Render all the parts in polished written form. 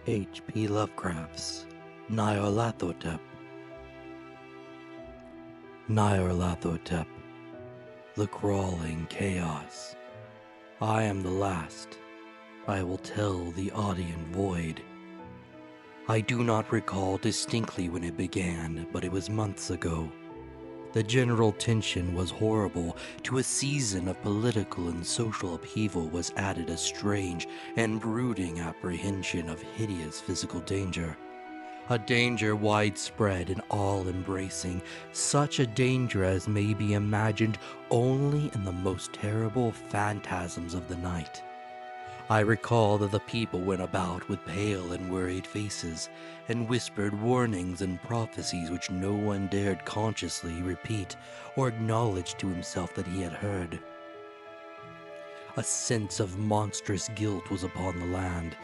H.P. Lovecraft's Nyarlathotep. Nyarlathotep, the crawling chaos. I am the last. I will tell the audience void. I do not recall distinctly when it began, but it was months ago. The general tension was horrible. To a season of political and social upheaval was added a strange and brooding apprehension of hideous physical danger. A danger widespread and all-embracing, such a danger as may be imagined only in the most terrible phantasms of the night. I recall that the people went about with pale and worried faces, and whispered warnings and prophecies which no one dared consciously repeat or acknowledge to himself that he had heard. A sense of monstrous guilt was upon the land,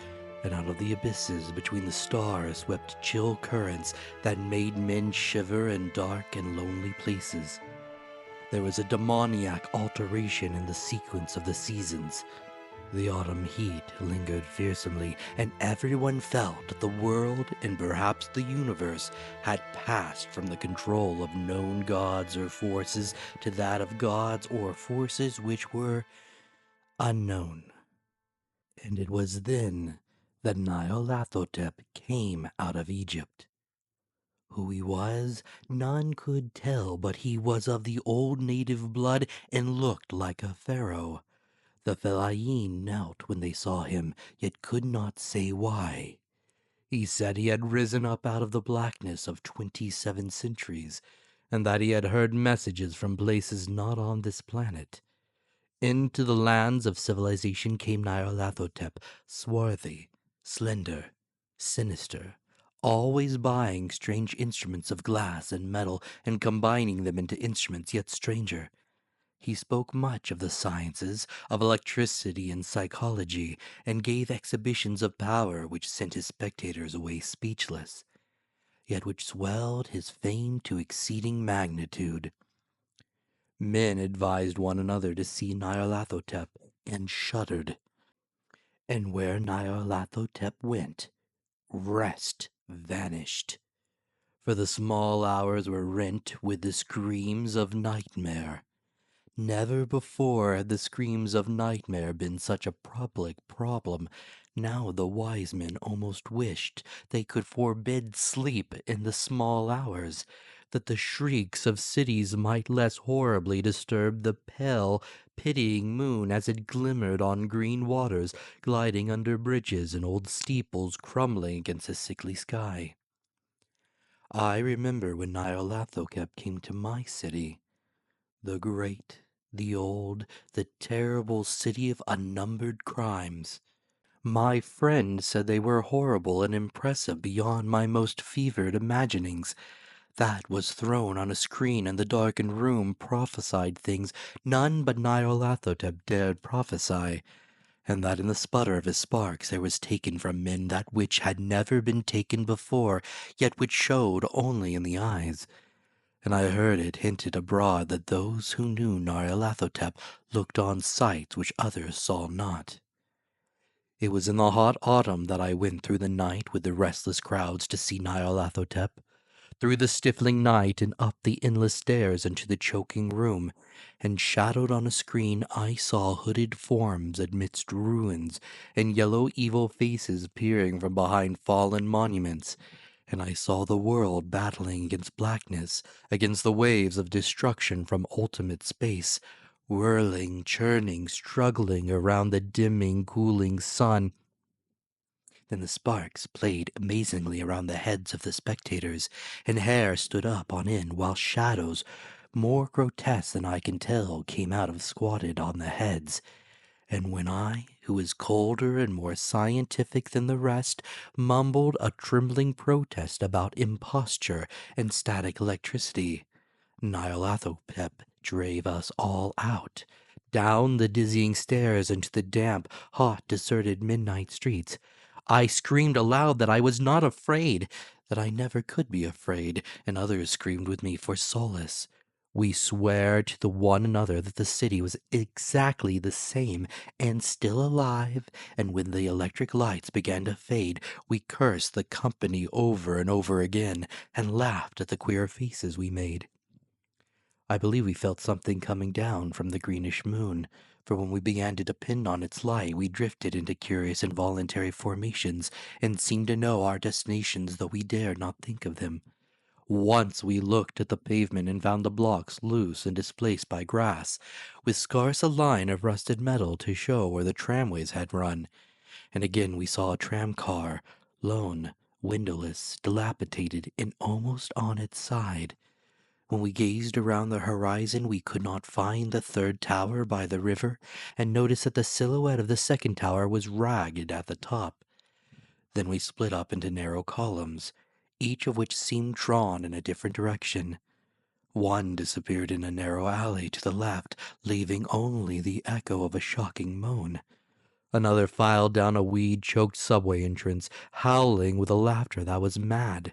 and out of the abysses between the stars swept chill currents that made men shiver in dark and lonely places. There was a demoniac alteration in the sequence of the seasons. The autumn heat lingered fearsomely, and everyone felt that the world, and perhaps the universe, had passed from the control of known gods or forces to that of gods or forces which were unknown. And it was then that Nyarlathotep came out of Egypt. Who he was, none could tell, but he was of the old native blood and looked like a pharaoh. The Fellahin knelt when they saw him, yet could not say why. He said he had risen up out of the blackness of 27 centuries, and that he had heard messages from places not on this planet. Into the lands of civilization came Nyarlathotep, swarthy, slender, sinister, always buying strange instruments of glass and metal and combining them into instruments yet stranger. He spoke much of the sciences, of electricity and psychology, and gave exhibitions of power which sent his spectators away speechless, yet which swelled his fame to exceeding magnitude. Men advised one another to see Nyarlathotep, and shuddered. And where Nyarlathotep went, rest vanished, for the small hours were rent with the screams of nightmare. Never before had the screams of nightmare been such a public problem. Now the wise men almost wished they could forbid sleep in the small hours, that the shrieks of cities might less horribly disturb the pale, pitying moon as it glimmered on green waters, gliding under bridges and old steeples crumbling against a sickly sky. I remember when Nyarlathotep came to my city, the great, the old, the terrible city of unnumbered crimes. My friend said they were horrible and impressive beyond my most fevered imaginings. That was thrown on a screen in the darkened room prophesied things none but Nyarlathotep dared prophesy, and that in the sputter of his sparks there was taken from men that which had never been taken before, yet which showed only in the eyes. And I heard it hinted abroad that those who knew Nyarlathotep looked on sights which others saw not. It was in the hot autumn that I went through the night with the restless crowds to see Nyarlathotep, through the stifling night and up the endless stairs into the choking room, and shadowed on a screen I saw hooded forms amidst ruins, and yellow evil faces peering from behind fallen monuments, and I saw the world battling against blackness, against the waves of destruction from ultimate space, whirling, churning, struggling around the dimming, cooling sun. Then the sparks played amazingly around the heads of the spectators, and hair stood up on end, while shadows, more grotesque than I can tell, came out of squatted on the heads. And when I, who was colder and more scientific than the rest, mumbled a trembling protest about imposture and static electricity, Nyarlathotep drave us all out, down the dizzying stairs into the damp, hot, deserted midnight streets. I screamed aloud that I was not afraid, that I never could be afraid, and others screamed with me for solace. We swear to the one another that the city was exactly the same and still alive, and when the electric lights began to fade, we cursed the company over and over again and laughed at the queer faces we made. I believe we felt something coming down from the greenish moon, for when we began to depend on its light, we drifted into curious involuntary formations and seemed to know our destinations, though we dared not think of them. Once we looked at the pavement and found the blocks loose and displaced by grass, with scarce a line of rusted metal to show where the tramways had run. And again we saw a tram car, lone, windowless, dilapidated, and almost on its side. When we gazed around the horizon, we could not find the third tower by the river, and noticed that the silhouette of the second tower was ragged at the top. Then we split up into narrow columns, each of which seemed drawn in a different direction. One disappeared in a narrow alley to the left, leaving only the echo of a shocking moan. Another filed down a weed-choked subway entrance, howling with a laughter that was mad.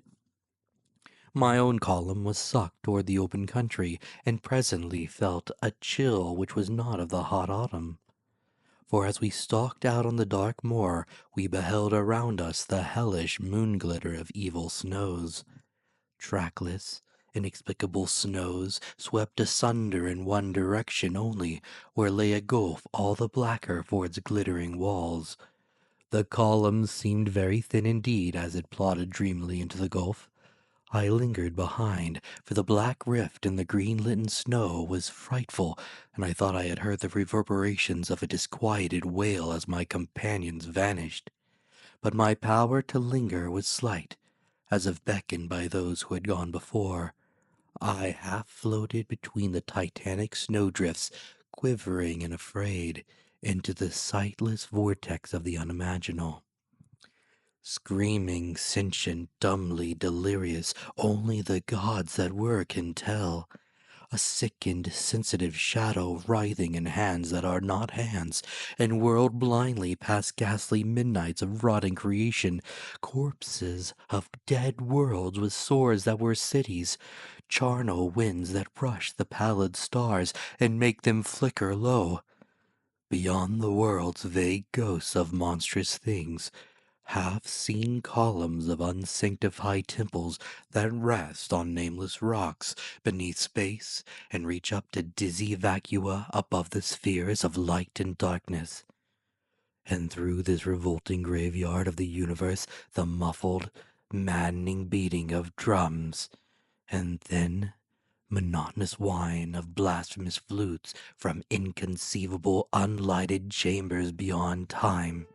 My own column was sucked toward the open country, and presently felt a chill which was not of the hot autumn. For as we stalked out on the dark moor, we beheld around us the hellish moon-glitter of evil snows. Trackless, inexplicable snows swept asunder in one direction only, where lay a gulf all the blacker for its glittering walls. The column seemed very thin indeed as it plodded dreamily into the gulf. I lingered behind, for the black rift in the green-litten snow was frightful, and I thought I had heard the reverberations of a disquieted wail as my companions vanished. But my power to linger was slight, as if beckoned by those who had gone before. I half floated between the titanic snowdrifts, quivering and afraid, into the sightless vortex of the unimaginable. Screaming, sentient, dumbly delirious, only the gods that were can tell. A sickened, sensitive shadow writhing in hands that are not hands, and whirled blindly past ghastly midnights of rotting creation, corpses of dead worlds with swords that were cities, charnel winds that rush the pallid stars and make them flicker low. Beyond the worlds vague ghosts of monstrous things, half-seen columns of unsanctified temples that rest on nameless rocks beneath space and reach up to dizzy vacua above the spheres of light and darkness. And through this revolting graveyard of the universe, the muffled, maddening beating of drums, and then monotonous whine of blasphemous flutes from inconceivable unlighted chambers beyond time.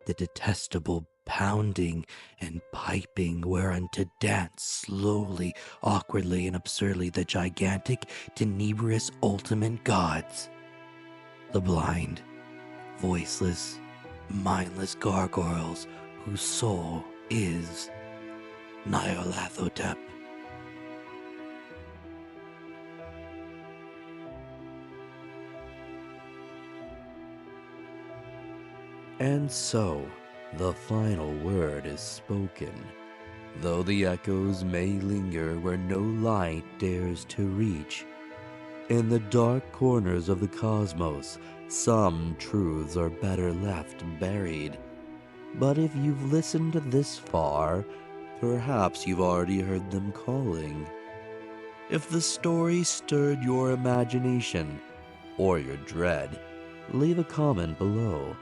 The detestable pounding and piping whereunto dance slowly, awkwardly, and absurdly the gigantic, tenebrous, ultimate gods. The blind, voiceless, mindless gargoyles whose soul is Nyarlathotep. And so, the final word is spoken, though the echoes may linger where no light dares to reach. In the dark corners of the cosmos, some truths are better left buried. But if you've listened this far, perhaps you've already heard them calling. If the story stirred your imagination, or your dread, leave a comment below.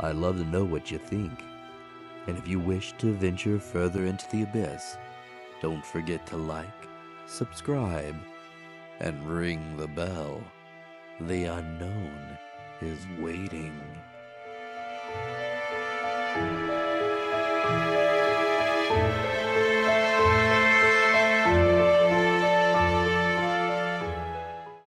I'd love to know what you think. And if you wish to venture further into the abyss, don't forget to like, subscribe, and ring the bell. The unknown is waiting.